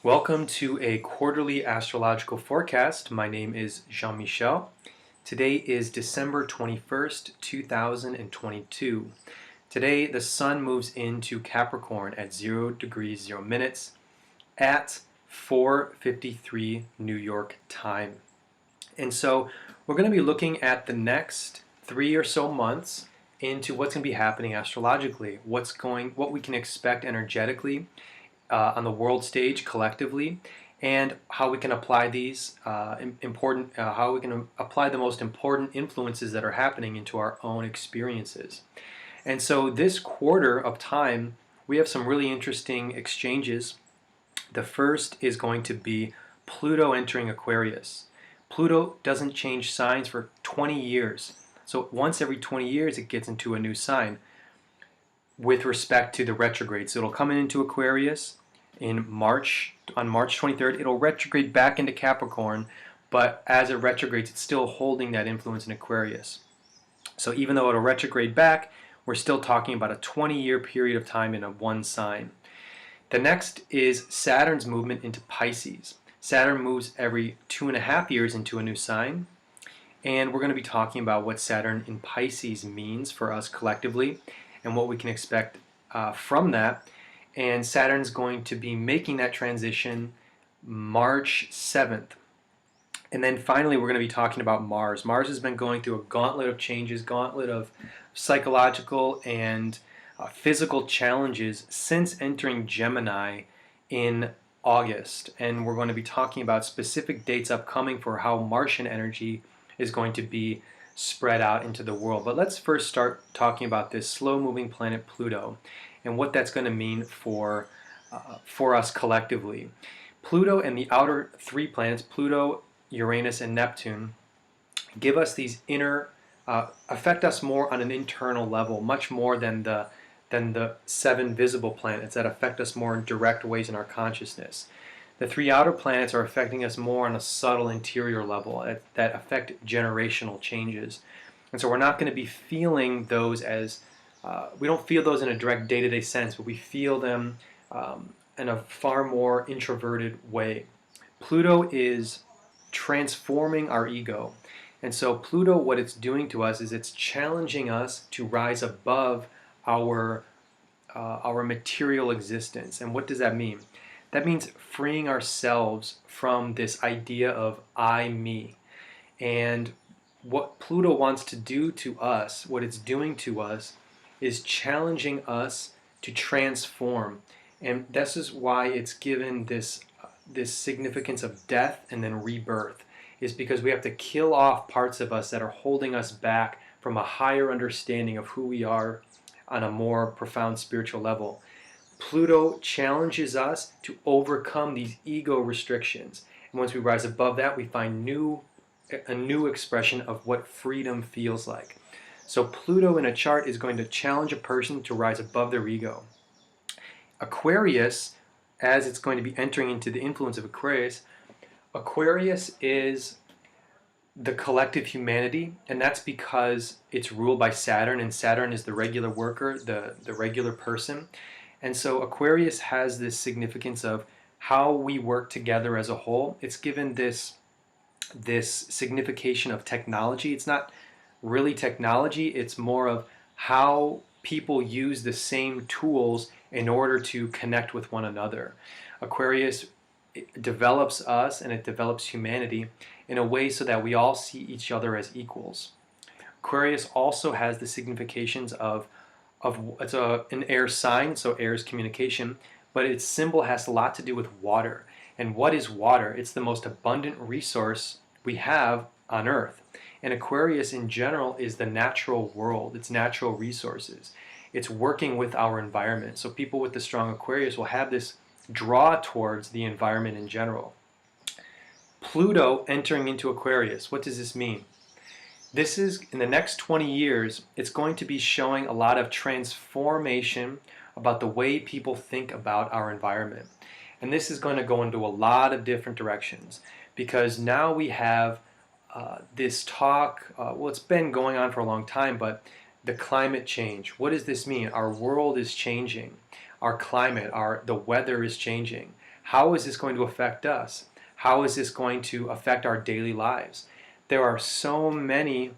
Welcome to a quarterly astrological forecast. My name is Jean-Michel. Today is December 21st, 2022. Today the sun moves into Capricorn at 0 degrees 0 minutes at 4:53 New York time. And so we're going to be looking at the next 3 or so months into what's going to be happening astrologically, what we can expect energetically on the world stage collectively, and how we can apply these how we can apply the most important influences that are happening into our own experiences. And so this quarter of time, we have some really interesting exchanges. The first is going to be Pluto entering Aquarius. Pluto doesn't change signs for 20 years. So once every 20 years, it gets into a new sign with respect to the retrograde. So it'll come into Aquarius in March, on March 23rd. It'll retrograde back into Capricorn, but as it retrogrades, it's still holding that influence in Aquarius. So even though it'll retrograde back, we're still talking about a 20-year period of time in one sign. The next is Saturn's movement into Pisces. Saturn moves every 2.5 years into a new sign. And we're going to be talking about what Saturn in Pisces means for us collectively and what we can expect from that. And Saturn's going to be making that transition March 7th. And then finally, we're going to be talking about Mars. Mars has been going through a gauntlet of changes, gauntlet of psychological and physical challenges since entering Gemini in August. And we're going to be talking about specific dates upcoming for how Martian energy is going to be spread out into the world. But let's first start talking about this slow-moving planet Pluto and what that's going to mean for us collectively. Pluto and the outer three planets, Pluto, Uranus, and Neptune, give us these affect us more on an internal level, much more than the 7 visible planets that affect us more in direct ways in our consciousness. The 3 outer planets are affecting us more on a subtle interior level that affect generational changes. And so we're not going to be feeling those as, we don't feel those in a direct day-to-day sense, but we feel them in a far more introverted way. Pluto is transforming our ego. And so Pluto, what it's doing to us is it's challenging us to rise above our material existence. And what does that mean? That means freeing ourselves from this idea of I, me. And what Pluto wants to do to us, what it's doing to us, is challenging us to transform. And this is why it's given this significance of death and then rebirth, is because we have to kill off parts of us that are holding us back from a higher understanding of who we are on a more profound spiritual level. Pluto challenges us to overcome these ego restrictions. And once we rise above that, we find a new expression of what freedom feels like. So Pluto in a chart is going to challenge a person to rise above their ego. Aquarius, as it's going to be entering into the influence of Aquarius, Aquarius is the collective humanity, and that's because it's ruled by Saturn, and Saturn is the regular worker, the regular person. And so Aquarius has this significance of how we work together as a whole. It's given this signification of technology. It's not really technology, it's more of how people use the same tools in order to connect with one another. Aquarius develops us and it develops humanity in a way so that we all see each other as equals. Aquarius also has the significations of it's an air sign, so air is communication, but its symbol has a lot to do with water. And what is water? It's the most abundant resource we have on Earth. And Aquarius in general is the natural world, it's natural resources. It's working with our environment. So people with the strong Aquarius will have this draw towards the environment in general. Pluto entering into Aquarius, what does this mean? This is, in the next 20 years, it's going to be showing a lot of transformation about the way people think about our environment. And this is going to go into a lot of different directions, because now we have this talk, well, it's been going on for a long time, but the climate change. What does this mean? Our world is changing. Our climate, the weather is changing. How is this going to affect us? How is this going to affect our daily lives? There are so many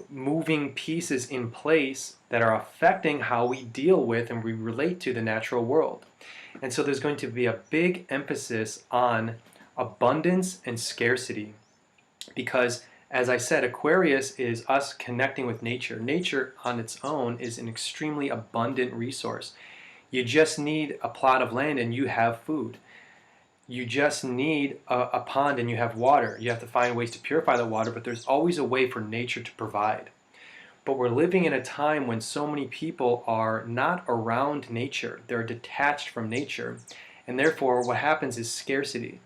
moving pieces in place that are affecting how we deal with and we relate to the natural world. And so there's going to be a big emphasis on abundance and scarcity because, as I said, Aquarius is us connecting with nature. Nature on its own is an extremely abundant resource. You just need a plot of land and you have food. You just need a pond and you have water. You have to find ways to purify the water, but there's always a way for nature to provide. But we're living in a time when so many people are not around nature. They're detached from nature. And therefore, what happens is scarcity.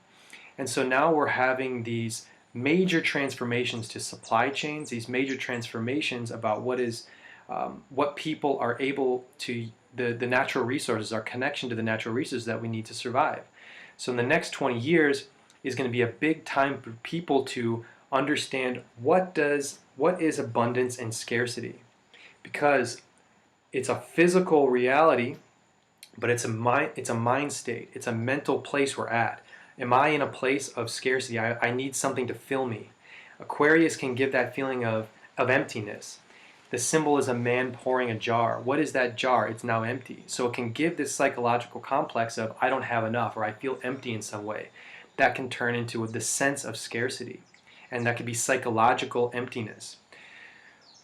And so now we're having these major transformations to supply chains, these major transformations about what people are able to, the natural resources, our connection to the natural resources that we need to survive. So in the next 20 years is going to be a big time for people to understand what is abundance and scarcity, because it's a physical reality, but it's a mind state. It's a mental place we're at. Am I in a place of scarcity? I need something to fill me. Aquarius can give that feeling of emptiness. The symbol is a man pouring a jar. What is that jar? It's now empty. So it can give this psychological complex of I don't have enough or I feel empty in some way. That can turn into the sense of scarcity. And that could be psychological emptiness.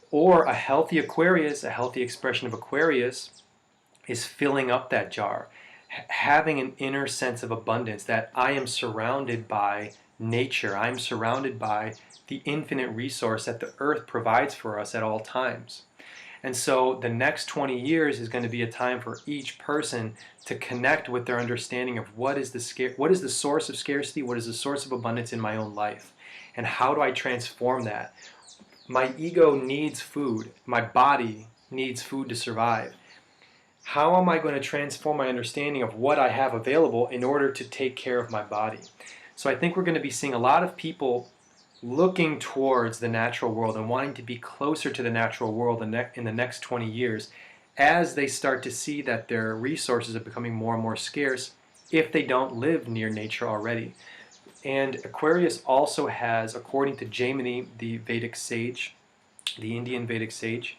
Or a healthy Aquarius, a healthy expression of Aquarius, is filling up that jar. Having an inner sense of abundance, that I am surrounded by nature. I'm surrounded by the infinite resource that the earth provides for us at all times. And so the next 20 years is going to be a time for each person to connect with their understanding of what is the source of scarcity, what is the source of abundance in my own life, and how do I transform that? My ego needs food. My body needs food to survive. How am I going to transform my understanding of what I have available in order to take care of my body? So I think we're going to be seeing a lot of people looking towards the natural world and wanting to be closer to the natural world in the next 20 years as they start to see that their resources are becoming more and more scarce if they don't live near nature already. And Aquarius also has, according to Gemini, the Vedic sage, the Indian Vedic sage,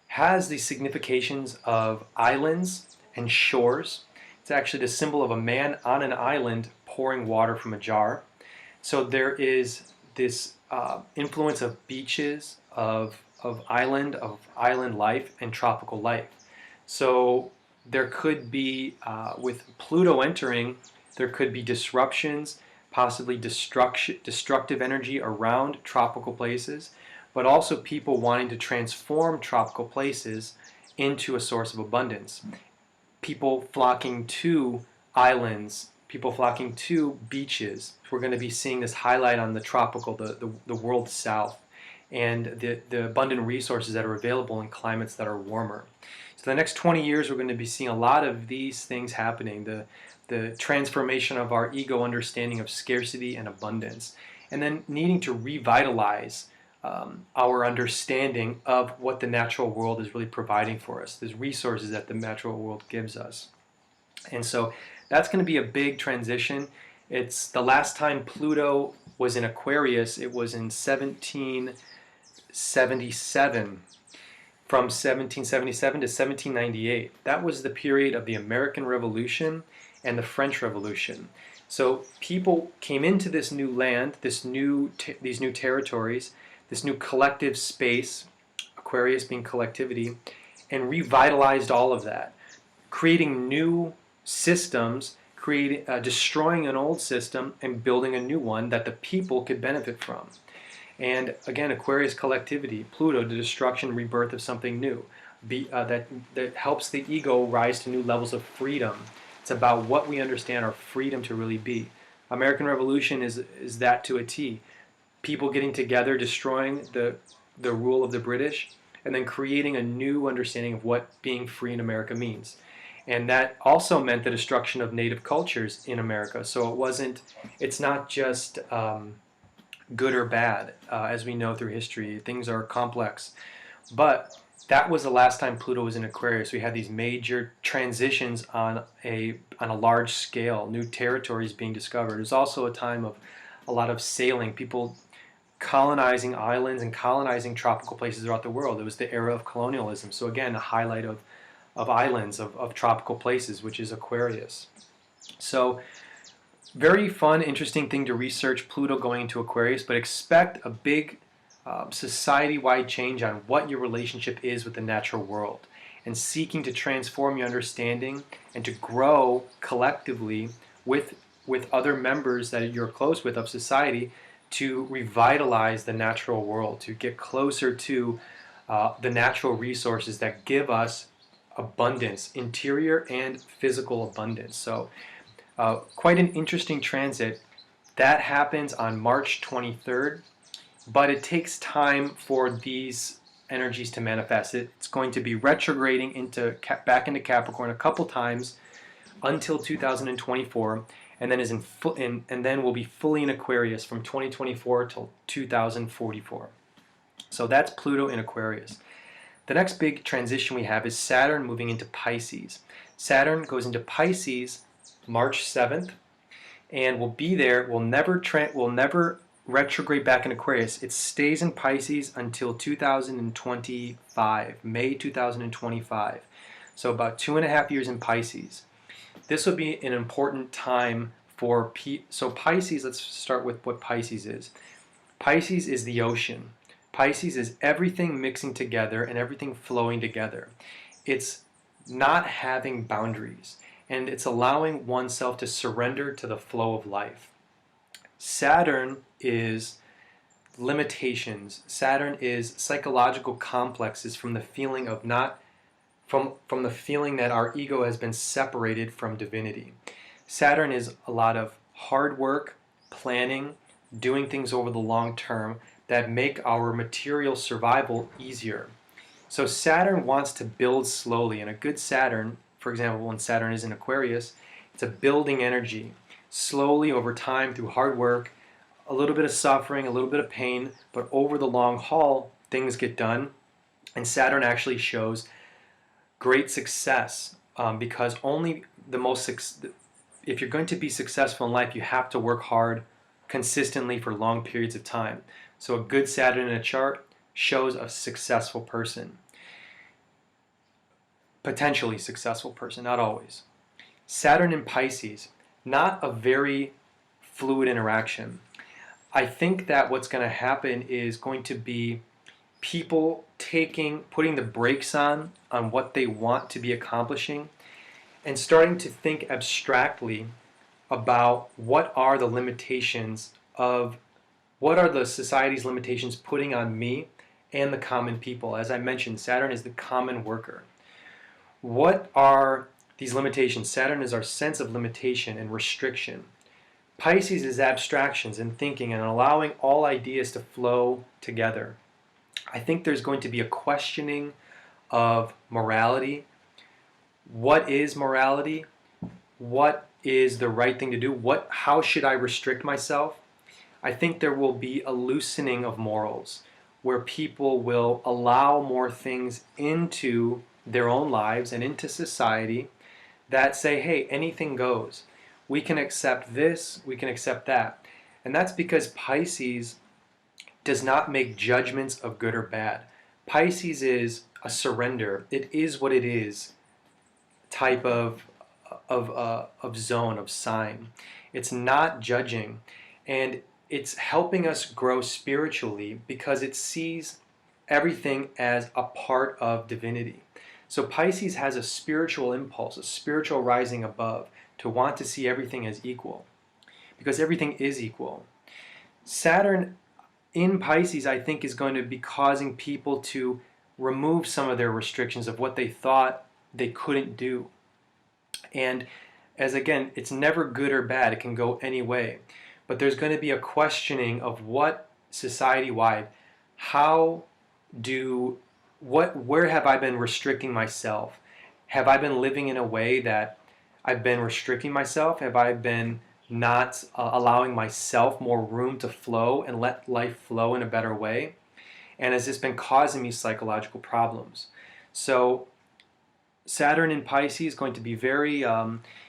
has the significations of islands and shores. It's actually the symbol of a man on an island pouring water from a jar. So there is this influence of beaches, of island life, and tropical life. So there could be, with Pluto entering, there could be disruptions, possibly destructive energy around tropical places, but also people wanting to transform tropical places into a source of abundance. People flocking to islands, people flocking to beaches. We're going to be seeing this highlight on the tropical, the world south, and the abundant resources that are available in climates that are warmer. So the next 20 years we're going to be seeing a lot of these things happening, the transformation of our ego understanding of scarcity and abundance, and then needing to revitalize our understanding of what the natural world is really providing for us, these resources that the natural world gives us. And so that's going to be a big transition. It's the last time Pluto was in Aquarius, it was in 1777. From 1777 to 1798. That was the period of the American Revolution and the French Revolution. So people came into this new land, these new territories, this new collective space, Aquarius being collectivity, and revitalized all of that, creating new systems, destroying an old system and building a new one that the people could benefit from. And again, Aquarius collectivity, Pluto, the destruction, rebirth of something new, that helps the ego rise to new levels of freedom. It's about what we understand our freedom to really be. American Revolution is that to a T. People getting together, destroying the rule of the British, and then creating a new understanding of what being free in America means. And that also meant the destruction of native cultures in America. So it's not just good or bad, as we know through history. Things are complex. But that was the last time Pluto was in Aquarius. We had these major transitions on a large scale, new territories being discovered. It was also a time of a lot of sailing, people colonizing islands and colonizing tropical places throughout the world. It was the era of colonialism. So again, a highlight of islands, of tropical places, which is Aquarius. So very fun, interesting thing to research, Pluto going into Aquarius, but expect a big society-wide change on what your relationship is with the natural world, and seeking to transform your understanding and to grow collectively with other members that you're close with of society to revitalize the natural world, to get closer to the natural resources that give us abundance, interior and physical abundance. So quite an interesting transit. That happens on March 23rd, but it takes time for these energies to manifest. It's going to be retrograding back into Capricorn a couple times until 2024, and then then will be fully in Aquarius from 2024 till 2044. So that's Pluto in Aquarius. The next big transition we have is Saturn moving into Pisces. Saturn goes into Pisces March 7th, and will be there. Will never retrograde back in Aquarius. It stays in Pisces until 2025, May 2025. So about 2.5 years in Pisces. This will be an important time for so Pisces. Let's start with what Pisces is. Pisces is the ocean. Pisces is everything mixing together and everything flowing together. It's not having boundaries, and it's allowing oneself to surrender to the flow of life. Saturn is limitations. Saturn is psychological complexes from the feeling of from the feeling that our ego has been separated from divinity. Saturn is a lot of hard work, planning, doing things over the long term that make our material survival easier. So Saturn wants to build slowly, and a good Saturn, for example, when Saturn is in Aquarius, it's a building energy. Slowly over time through hard work, a little bit of suffering, a little bit of pain, but over the long haul, things get done. And Saturn actually shows great success because only if you're going to be successful in life, you have to work hard consistently for long periods of time. So a good Saturn in a chart shows a successful person. Potentially successful person, not always. Saturn in Pisces, not a very fluid interaction. I think that what's going to happen is going to be people putting the brakes on what they want to be accomplishing, and starting to think abstractly about what are the limitations what are the society's limitations putting on me and the common people. As I mentioned, Saturn is the common worker. What are these limitations? Saturn is our sense of limitation and restriction. Pisces is abstractions and thinking and allowing all ideas to flow together. I think there's going to be a questioning of morality. What is morality? What is the right thing to do? How should I restrict myself? I think there will be a loosening of morals, where people will allow more things into their own lives and into society that say, hey, anything goes. We can accept this, we can accept that. And that's because Pisces does not make judgments of good or bad. Pisces is a surrender. It is what it is type of zone, of sign. It's not judging, and it's helping us grow spiritually because it sees everything as a part of divinity. So Pisces has a spiritual impulse, a spiritual rising above, to want to see everything as equal, because everything is equal. Saturn in Pisces, I think, is going to be causing people to remove some of their restrictions of what they thought they couldn't do. And as again, it's never good or bad, it can go any way. But there's going to be a questioning of what society-wide, where have I been restricting myself? Have I been living in a way that I've been restricting myself? Have I been not allowing myself more room to flow and let life flow in a better way? And has this been causing me psychological problems? So Saturn in Pisces is going to be very,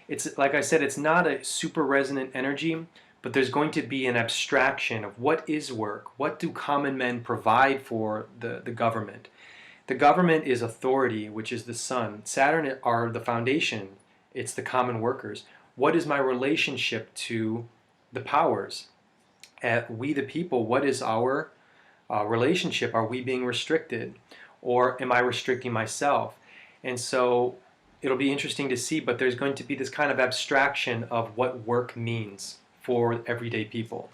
it's like I said, it's not a super resonant energy, but there's going to be an abstraction of what is work, what do common men provide for the government. The government is authority, which is the sun. Saturn are the foundation, it's the common workers. What is my relationship to the powers? We the people, what is our relationship? Are we being restricted? Or am I restricting myself? And so it'll be interesting to see, but there's going to be this kind of abstraction of what work means for everyday people.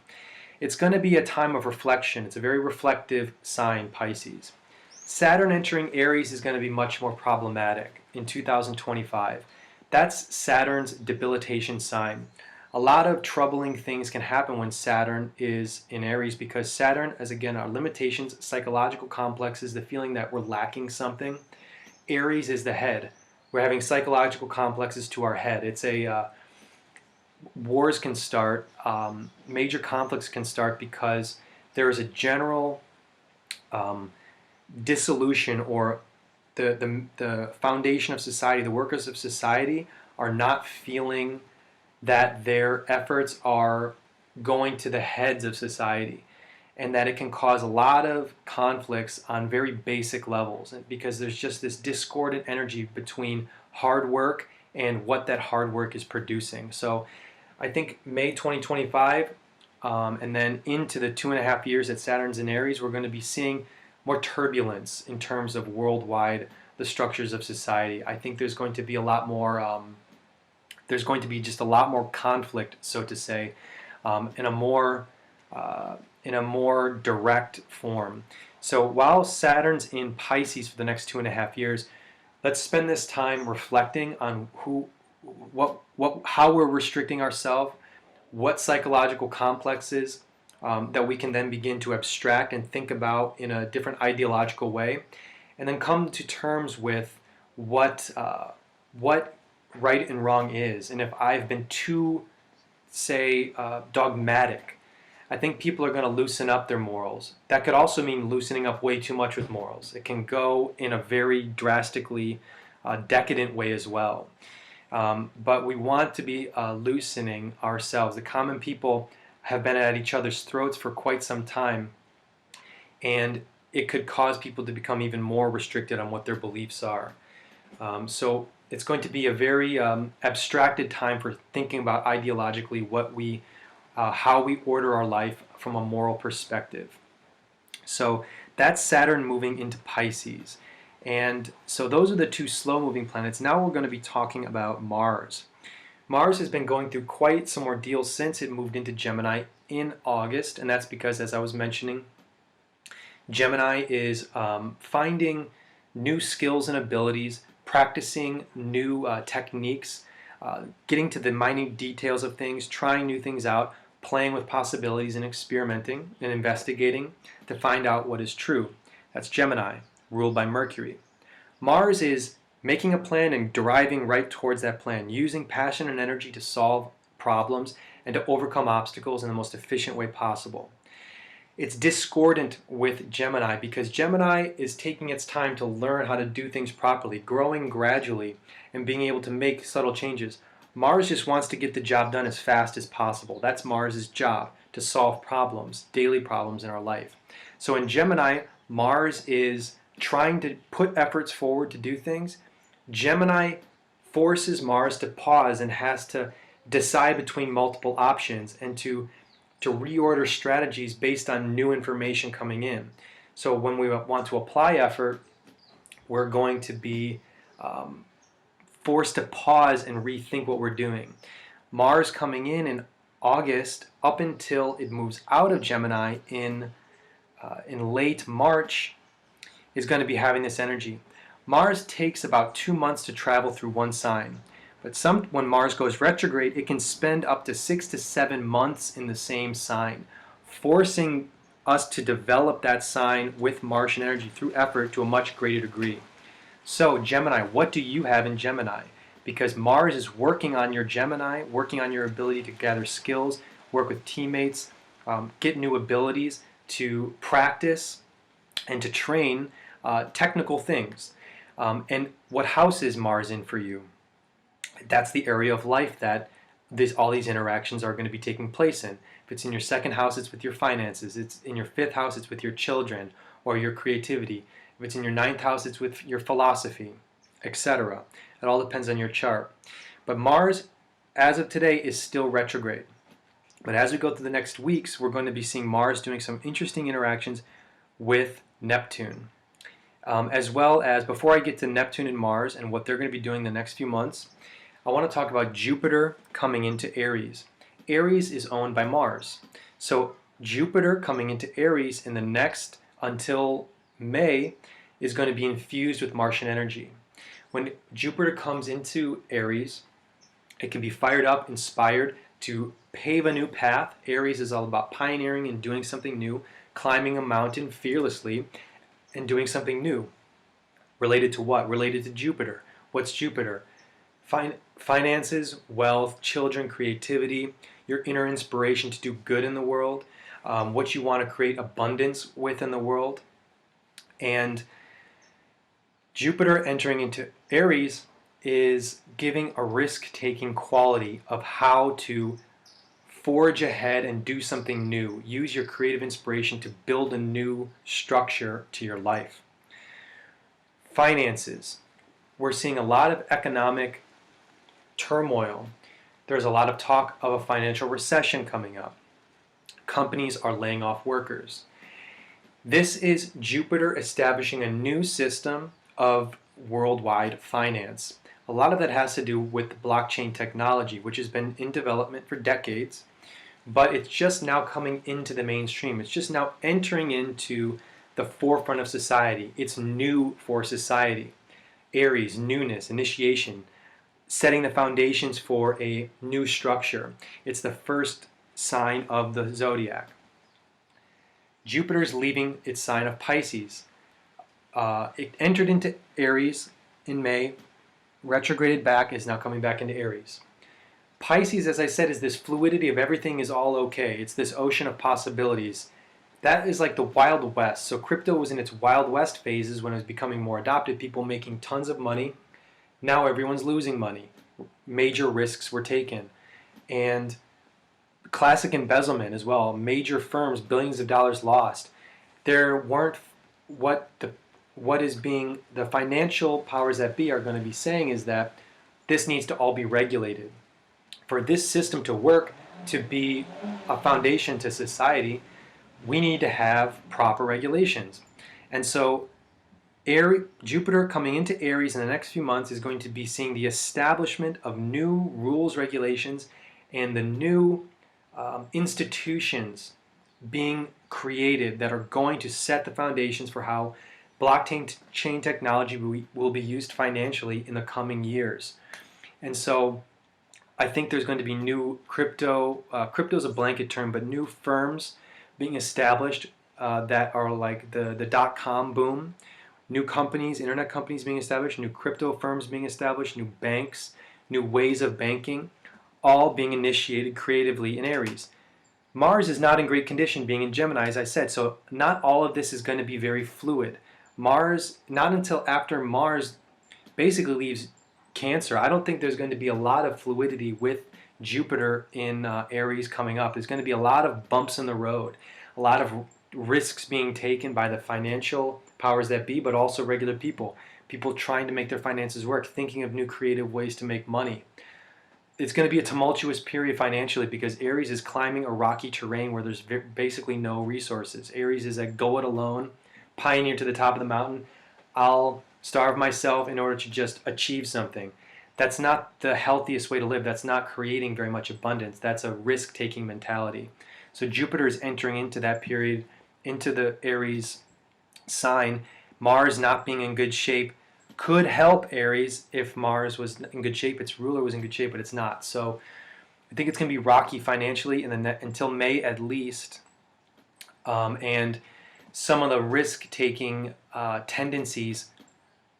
It's going to be a time of reflection. It's a very reflective sign, Pisces. Saturn entering Aries is going to be much more problematic in 2025. That's Saturn's debilitation sign. A lot of troubling things can happen when Saturn is in Aries, because Saturn, as again, our limitations, psychological complexes, the feeling that we're lacking something. Aries is the head. We're having psychological complexes to our head. It's a wars can start, major conflicts can start because there is a general dissolution, or the foundation of society, the workers of society are not feeling that their efforts are going to the heads of society, and that it can cause a lot of conflicts on very basic levels, because there's just this discordant energy between hard work and what that hard work is producing. So I think May 2025 and then into the 2.5 years that Saturn's in Aries, we're going to be seeing more turbulence in terms of worldwide the structures of society. I think there's going to be a lot more there's going to be just a lot more conflict, so to say, in a more direct form. So while Saturn's in Pisces for the next 2.5 years, let's spend this time reflecting on how we're restricting ourselves, what psychological complexes that we can then begin to abstract and think about in a different ideological way, and then come to terms with what right and wrong is. And if I've been too, say, dogmatic, I think people are going to loosen up their morals. That could also mean loosening up way too much with morals. It can go in a very drastically decadent way as well. But we want to be loosening ourselves. The common people have been at each other's throats for quite some time, and it could cause people to become even more restricted on what their beliefs are. So it's going to be a very abstracted time for thinking about ideologically how we order our life from a moral perspective. So that's Saturn moving into Pisces. And so those are the two slow-moving planets. Now we're going to be talking about Mars. Mars has been going through quite some ordeal since it moved into Gemini in August, and that's because, as I was mentioning, Gemini is finding new skills and abilities, practicing new techniques, getting to the minute details of things, trying new things out, playing with possibilities and experimenting and investigating to find out what is true. That's Gemini, ruled by Mercury. Mars is making a plan and driving right towards that plan, using passion and energy to solve problems and to overcome obstacles in the most efficient way possible. It's discordant with Gemini because Gemini is taking its time to learn how to do things properly, growing gradually and being able to make subtle changes. Mars just wants to get the job done as fast as possible. That's Mars's job, to solve problems, daily problems in our life. So in Gemini, Mars is trying to put efforts forward to do things. Gemini forces Mars to pause and has to decide between multiple options and to reorder strategies based on new information coming in. So when we want to apply effort, we're going to be forced to pause and rethink what we're doing. Mars coming in August, up until it moves out of Gemini in late March, is going to be having this energy. Mars takes about 2 months to travel through one sign. But when Mars goes retrograde, it can spend up to 6 to 7 months in the same sign, forcing us to develop that sign with Martian energy through effort to a much greater degree. So Gemini, what do you have in Gemini? Because Mars is working on your Gemini, working on your ability to gather skills, work with teammates, get new abilities, to practice and to train technical things. And what house is Mars in for you? That's the area of life that all these interactions are going to be taking place in. If it's in your second house, it's with your finances. It's in your fifth house, it's with your children or your creativity. If it's in your ninth house, it's with your philosophy, etc. It all depends on your chart. But Mars, as of today, is still retrograde. But as we go through the next weeks, we're going to be seeing Mars doing some interesting interactions with Neptune. As well as, before I get to Neptune and Mars and what they're going to be doing the next few months, I want to talk about Jupiter coming into Aries. Aries is owned by Mars. So Jupiter coming into Aries in the next, until May, is going to be infused with Martian energy. When Jupiter comes into Aries, it can be fired up, inspired to pave a new path. Aries is all about pioneering and doing something new, climbing a mountain fearlessly and doing something new. Related to what? Related to Jupiter. What's Jupiter? Finances, wealth, children, creativity, your inner inspiration to do good in the world, what you want to create abundance with in the world. And Jupiter entering into Aries is giving a risk-taking quality of how to forge ahead and do something new. Use your creative inspiration to build a new structure to your life. Finances. We're seeing a lot of economic turmoil. There's a lot of talk of a financial recession coming up. Companies are laying off workers. This is Jupiter establishing a new system of worldwide finance. A lot of that has to do with blockchain technology, which has been in development for decades, but it's just now coming into the mainstream. It's just now entering into the forefront of society. It's new for society. Aries, newness, initiation, setting the foundations for a new structure. It's the first sign of the zodiac. Jupiter's leaving its sign of Pisces. It entered into Aries in May, retrograded back, is now coming back into Aries. Pisces, as I said, is this fluidity of everything is all okay. It's this ocean of possibilities. That is like the Wild West. So crypto was in its Wild West phases when it was becoming more adopted, people making tons of money. Now everyone's losing money. Major risks were taken. And classic embezzlement as well. Major firms, billions of dollars lost. There weren't the financial powers that be are going to be saying is that this needs to all be regulated. For this system to work, to be a foundation to society, we need to have proper regulations. And so Jupiter coming into Aries in the next few months is going to be seeing the establishment of new rules, regulations, and the new institutions being created that are going to set the foundations for how blockchain technology will be used financially in the coming years. And so I think there's going to be new crypto is a blanket term, but new firms being established that are like the dot-com boom. New companies, internet companies being established, new crypto firms being established, new banks, new ways of banking, all being initiated creatively in Aries. Mars is not in great condition being in Gemini, as I said, so not all of this is going to be very fluid. Mars, not until after Mars basically leaves Cancer, I don't think there's going to be a lot of fluidity with Jupiter in Aries coming up. There's going to be a lot of bumps in the road, a lot of risks being taken by the financial powers that be, but also regular people. People trying to make their finances work, thinking of new creative ways to make money. It's going to be a tumultuous period financially because Aries is climbing a rocky terrain where there's basically no resources. Aries is a go it alone, pioneer to the top of the mountain. I'll starve myself in order to just achieve something. That's not the healthiest way to live. That's not creating very much abundance. That's a risk-taking mentality. So Jupiter is entering into that period, into the Aries sign. Mars not being in good shape could help Aries if Mars was in good shape. Its ruler was in good shape, but it's not. So I think it's going to be rocky financially until May at least. And some of the risk-taking tendencies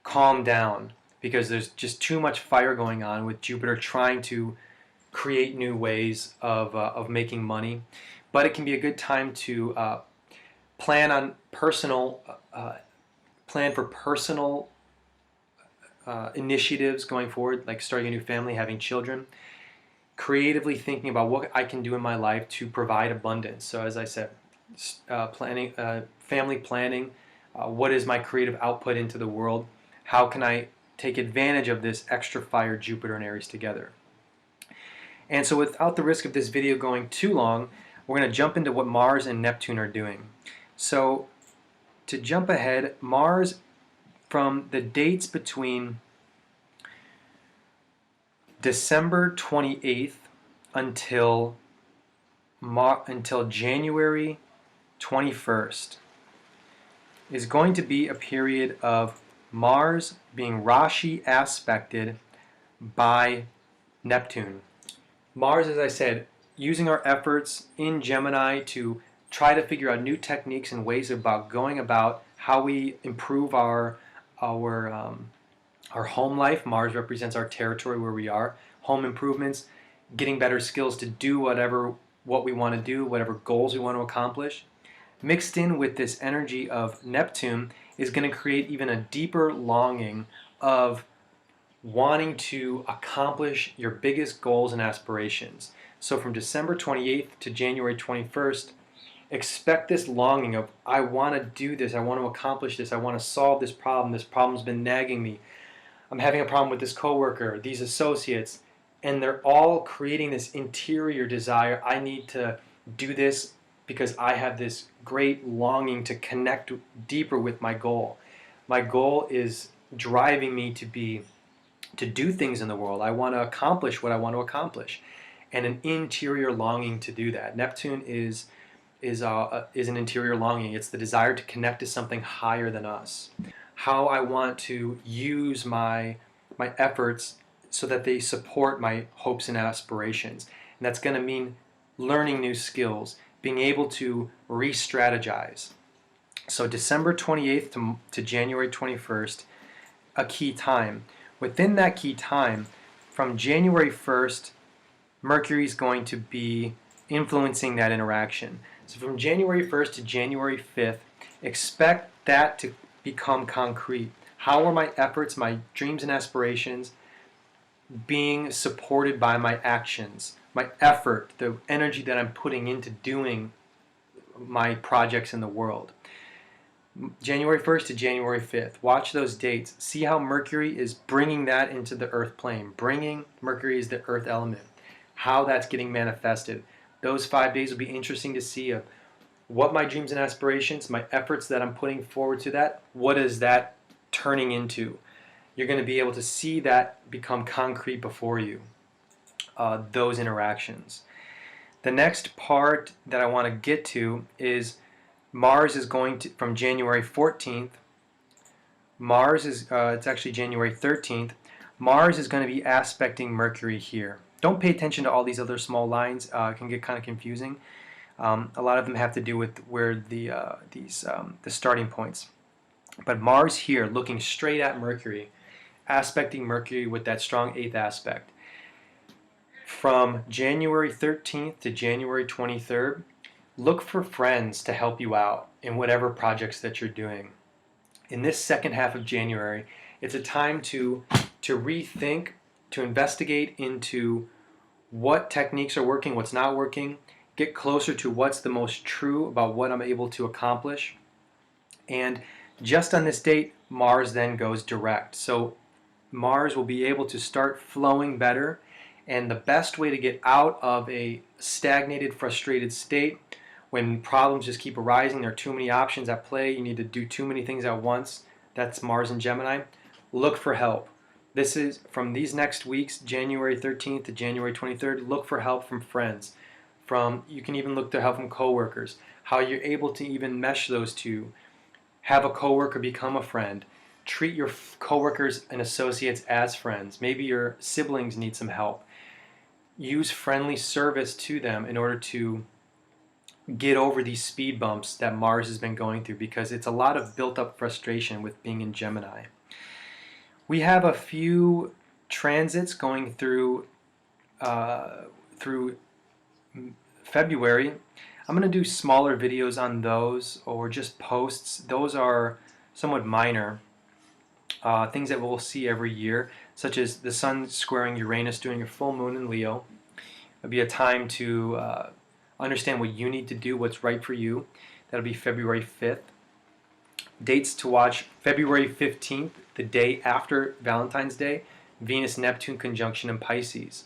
calm down because there's just too much fire going on with Jupiter trying to create new ways of making money. But it can be a good time to plan for personal initiatives going forward, like starting a new family, having children. Creatively thinking about what I can do in my life to provide abundance. So as I said, family planning, what is my creative output into the world? How can I take advantage of this extra fire, Jupiter and Aries together? And so without the risk of this video going too long, we're going to jump into what Mars and Neptune are doing. So to jump ahead, Mars, from the dates between December 28th until January 21st is going to be a period of Mars being Rasi aspected by Neptune. Mars, as I said, using our efforts in Gemini to try to figure out new techniques and ways about going about how we improve our home life. Mars represents our territory where we are. Home improvements, getting better skills to do what we want to do, whatever goals we want to accomplish. Mixed in with this energy of Neptune is going to create even a deeper longing of wanting to accomplish your biggest goals and aspirations. So from December 28th to January 21st, expect this longing of, I want to do this, I want to accomplish this, I want to solve this problem's been nagging me, I'm having a problem with this coworker, these associates, and they're all creating this interior desire, I need to do this because I have this great longing to connect deeper with my goal. My goal is driving me to do things in the world. I want to accomplish what I want to accomplish, and an interior longing to do that. Neptune is an interior longing. It's the desire to connect to something higher than us. How I want to use my efforts so that they support my hopes and aspirations. And that's going to mean learning new skills, being able to re-strategize. So December 28th to January 21st, a key time. Within that key time, from January 1st, Mercury is going to be influencing that interaction. So from January 1st to January 5th, expect that to become concrete. How are my efforts, my dreams and aspirations being supported by my actions, my effort, the energy that I'm putting into doing my projects in the world? January 1st to January 5th. Watch those dates. See how Mercury is bringing that into the earth plane. Mercury is the earth element. How that's getting manifested. Those 5 days will be interesting to see what my dreams and aspirations, my efforts that I'm putting forward to that, what is that turning into? You're going to be able to see that become concrete before you, those interactions. The next part that I want to get to is Mars is going to, from January 14th, it's actually January 13th, Mars is going to be aspecting Mercury here. Don't pay attention to all these other small lines. It can get kind of confusing. A lot of them have to do with where the starting points. But Mars here, looking straight at Mercury, aspecting Mercury with that strong 8th aspect. From January 13th to January 23rd, look for friends to help you out in whatever projects that you're doing. In this second half of January, it's a time to rethink, to investigate into what techniques are working, what's not working, get closer to what's the most true about what I'm able to accomplish. And just on this date, Mars then goes direct. So Mars will be able to start flowing better, and the best way to get out of a stagnated, frustrated state, when problems just keep arising, there are too many options at play, you need to do too many things at once, that's Mars and Gemini, look for help. This is from these next weeks, January 13th to January 23rd, look for help from friends. You can even look to help from coworkers, how you're able to even mesh those two. Have a coworker become a friend. Treat your coworkers and associates as friends. Maybe your siblings need some help. Use friendly service to them in order to get over these speed bumps that Mars has been going through, because it's a lot of built-up frustration with being in Gemini. We have a few transits going through February. I'm going to do smaller videos on those or just posts. Those are somewhat minor. Things that we'll see every year, such as the Sun squaring Uranus during a full moon in Leo. It'll be a time to understand what you need to do, what's right for you. That'll be February 5th. Dates to watch: February 15th, the day after Valentine's Day, Venus-Neptune conjunction in Pisces.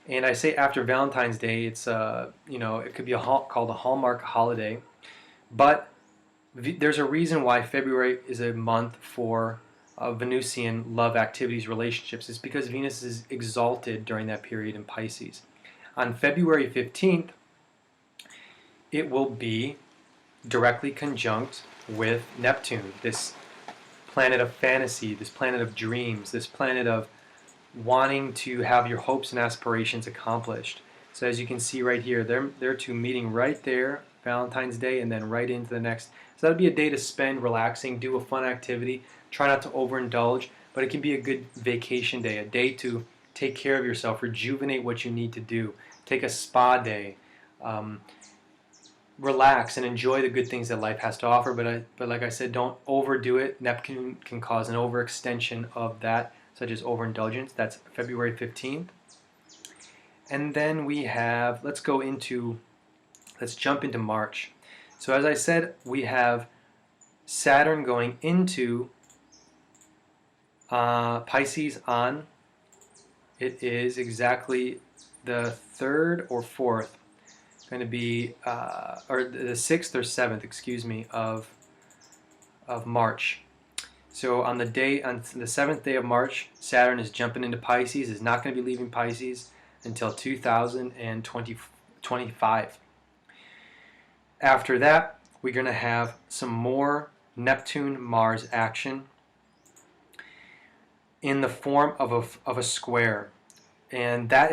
And I say after Valentine's Day, it's it could be called a Hallmark holiday, but there's a reason why February is a month for Venusian love activities, relationships. It's because Venus is exalted during that period in Pisces. On February 15th, it will be directly conjunct with Neptune, this planet of fantasy, this planet of dreams, this planet of wanting to have your hopes and aspirations accomplished. So as you can see right here, they're two meeting right there, Valentine's Day, and then right into the next. So that'll be a day to spend relaxing, do a fun activity, try not to overindulge, but it can be a good vacation day, a day to take care of yourself, rejuvenate what you need to do, take a spa day, relax and enjoy the good things that life has to offer, but like I said, don't overdo it. Neptune can cause an overextension of that, such as overindulgence. That's February 15th. And then we have, let's jump into March. So as I said, we have Saturn going into Pisces on, it is exactly the 3rd or 4th, going to be, or the 6th or 7th, excuse me, of March. So on the 7th day of March, Saturn is jumping into Pisces, is not going to be leaving Pisces until 2025. After that, we're going to have some more Neptune-Mars action in the form of a square, and that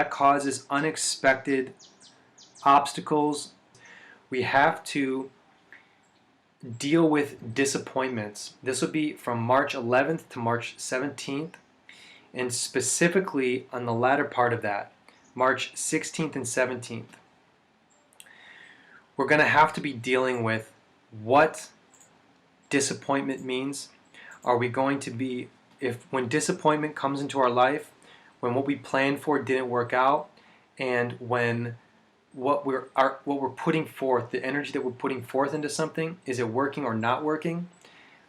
causes unexpected obstacles. We have to deal with disappointments. This will be from March 11th to March 17th, and specifically on the latter part of that, March 16th and 17th. We're going to have to be dealing with what disappointment means. Are we going to be, when disappointment comes into our life, when what we planned for didn't work out, and when what we're putting forth, the energy that we're putting forth into something, is it working or not working?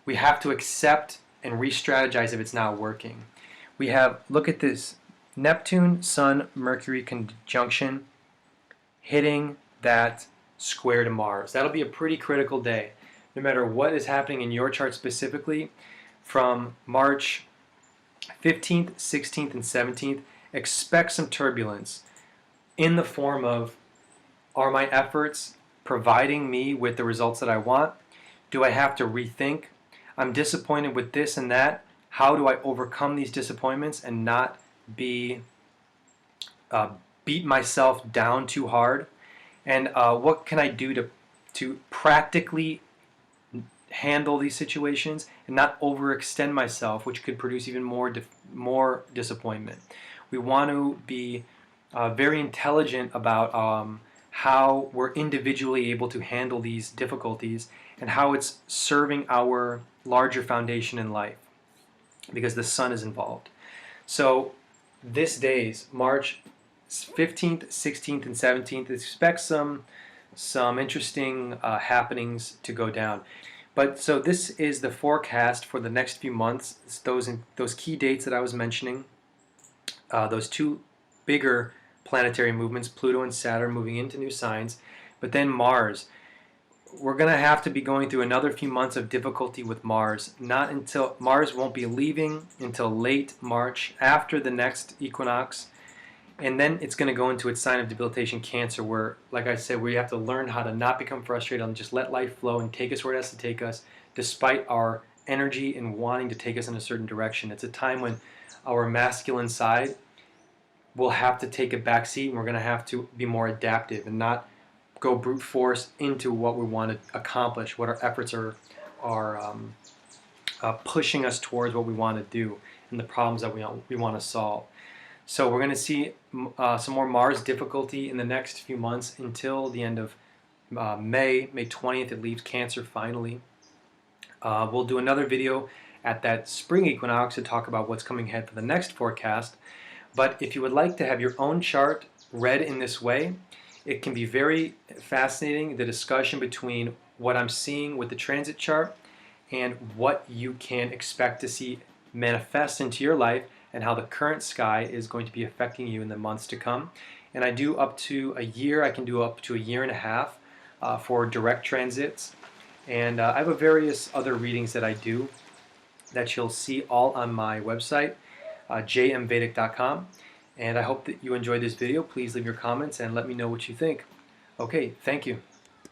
We have to accept and re-strategize if it's not working. We have, look at this, Neptune, Sun, Mercury conjunction hitting that square to Mars. That'll be a pretty critical day. No matter what is happening in your chart specifically, from March 15th, 16th, and 17th, expect some turbulence in the form of, are my efforts providing me with the results that I want? Do I have to rethink? I'm disappointed with this and that. How do I overcome these disappointments and not beat myself down too hard? And what can I do to practically handle these situations and not overextend myself, which could produce even more disappointment? We want to be very intelligent about how we're individually able to handle these difficulties and how it's serving our larger foundation in life, because the Sun is involved. So this days, March 15th, 16th, and 17th, expect some interesting happenings to go down. But so this is the forecast for the next few months. It's those key dates that I was mentioning, those two bigger planetary movements, Pluto and Saturn moving into new signs, but then Mars. We're going to have to be going through another few months of difficulty with Mars. Not until Mars won't be leaving until late March, after the next equinox, and then it's going to go into its sign of debilitation, Cancer, where, like I said, we have to learn how to not become frustrated and just let life flow and take us where it has to take us, despite our energy and wanting to take us in a certain direction. It's a time when our masculine side will have to take a back seat, and we're going to have to be more adaptive and not go brute force into what we want to accomplish, what our efforts are pushing us towards what we want to do and the problems that we want to solve. So we're going to see some more Mars difficulty in the next few months until the end of May 20th. It leaves Cancer finally. We'll do another video at that spring equinox to talk about what's coming ahead for the next forecast. But if you would like to have your own chart read in this way, it can be very fascinating, the discussion between what I'm seeing with the transit chart and what you can expect to see manifest into your life and how the current sky is going to be affecting you in the months to come. And I do up to a year, I can do up to a year and a half for direct transits. And I have various other readings that I do that you'll see all on my website, jmvedic.com. And I hope that you enjoyed this video. Please leave your comments and let me know what you think. Okay, thank you.